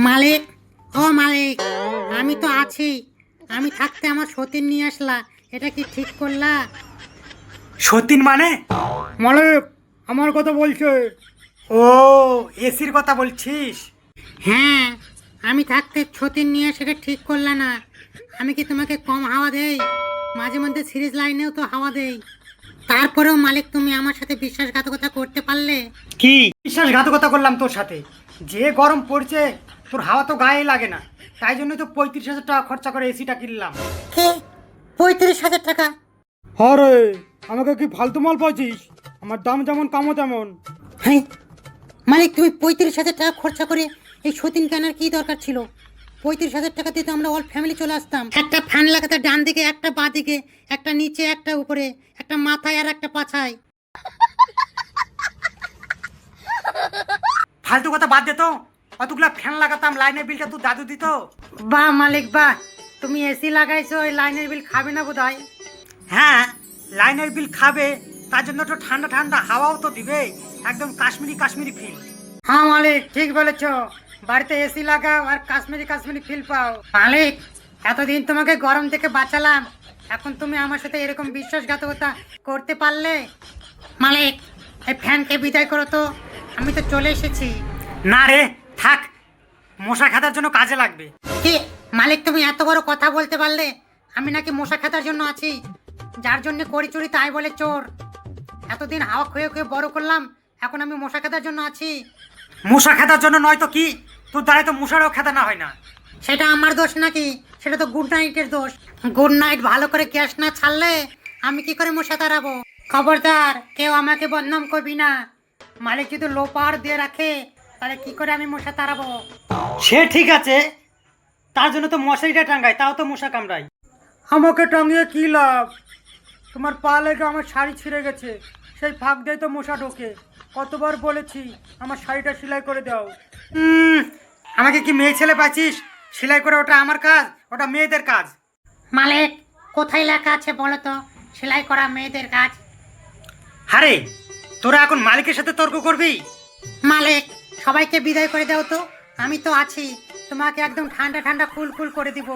মালিক, ও মালিক, আমি তো আছি। আমি থাকতে আমার সতীন নিয়ে আসলা, এটা কি ঠিক করলা? সতীন মানে? মালিক, আমার কথা বলছে। ও, এসির কথা বলছিস? হ্যাঁ, আমি থাকতে সতীন নিয়ে সেটা ঠিক করলা না। আমি কি তোমাকে কম হাওয়া দেই? মাঝে মধ্যে সিরিজ লাইনেও তো হাওয়া দেই। তারপরেও মালিক, তুমি আমার সাথে বিশ্বাসঘাতকতা করতে পারলে? কি বিশ্বাসঘাতকতা করলাম তোর সাথে? যে গরম পড়ছে, তোর হাওয়া তো গায়ে লাগে না, তাই জন্য তো 35,000 টাকা খরচা করে এসিটা কিনলাম। কে? 35,000 টাকা? আরে, আমাকে কি ফালতু মাল পাচ্ছিস? আমার দাম যেমন কামও তেমন। হ্যাঁ মালিক, তুমি 35,000 টাকা খরচা করে এই সতীন কেনার কি দরকার ছিল? 35,000 টাকা দিয়ে তো আমরা অল ফ্যামিলি চলে আসতাম। একটা ফ্যান লাগাতে ডান দিকে, একটা বাঁ দিকে, একটা নিচে, একটা উপরে, একটা মাথায় আর একটা পাছায়। ফালতু কথা বাদ দে তো। অতগুলা ফ্যান লাগাতাম, লাইনের বিলটা তো দাদু দিত। বাহ মালিক বাহ, তুমি এসি লাগাইছো, ওই লাইনের বিল খাবে না বোধহয়। হ্যাঁ, লাইনের বিল খাবে, তার জন্য তো ঠান্ডা ঠান্ডা হাওয়াও তো দিবে, একদম কাশ্মীরি কাশ্মীরি ফিল। হ্যাঁ মালিক, ঠিক বলেছো। বাড়িতে এসি লাগাও আর কাশ্মীরি কাশ্মীরি ফিল পাও। মালিক, এতদিন তোমাকে গরম থেকে বাঁচালাম, এখন তুমি আমার সাথে এরকম বিশ্বাসঘাতকতা করতে পারলে? মালিক, এই ফ্যানকে বিদায় করো তো, আমি তো চলে এসেছি। না রে, থাক, মশা খাতার জন্য কাজে লাগবে। কি মালিক, তুমি এত বড় কথা বলতে পারলে? আমি নাকি মশা খেতার জন্য আছি? যার জন্য করি চুরি তাই বলে চোর। এতদিন হাওয়া খুঁয়ে খুঁয়ে বড় করলাম, এখন আমি মশা খেতার জন্য আছি? মশা খেতার জন্য নয় তো কি? তোর দ্বারাই তো মশারও খেতা না হয় না। সেটা আমার দোষ নাকি? সেটা তো গুড নাইটের দোষ। গুড নাইট ভালো করে গ্যাস না ছাড়লে আমি কি করে মশা তাড়াবো? খবরদার, কেউ আমাকে বদনাম করবি না। মালিক যদি লো পাওয়ার দিয়ে রাখে, তাহলে কি করে আমি মশা তাড়াবো? সে ঠিক আছে, তার জন্য তো মশারিটা টাঙ্গাই, তাও তো মশা কামড়াই। আমাকে টাঙিয়ে কি লাভ? তোমার পা লেগে আমার শাড়ি ছিঁড়ে গেছে, সেই ফাঁক দিয়ে তো মশা ঢোকে। কতবার বলেছি আমার শাড়িটা সেলাই করে দাও। আমাকে কি মেয়ে ছেলে পাচ্ছিস? সেলাই করে ওটা আমার কাজ, ওটা মেয়েদের কাজ। মালিক, কোথায় লেখা আছে বলো তো সেলাই করা মেয়েদের কাজ? আরে, তোরা এখন মালিকের সাথে তর্ক করবি? মালিক, সবাইকে বিদায় করে দাও তো, আমি তো আছি। তোমাকে একদম ঠান্ডা ঠান্ডা কুল কুল করে দিব।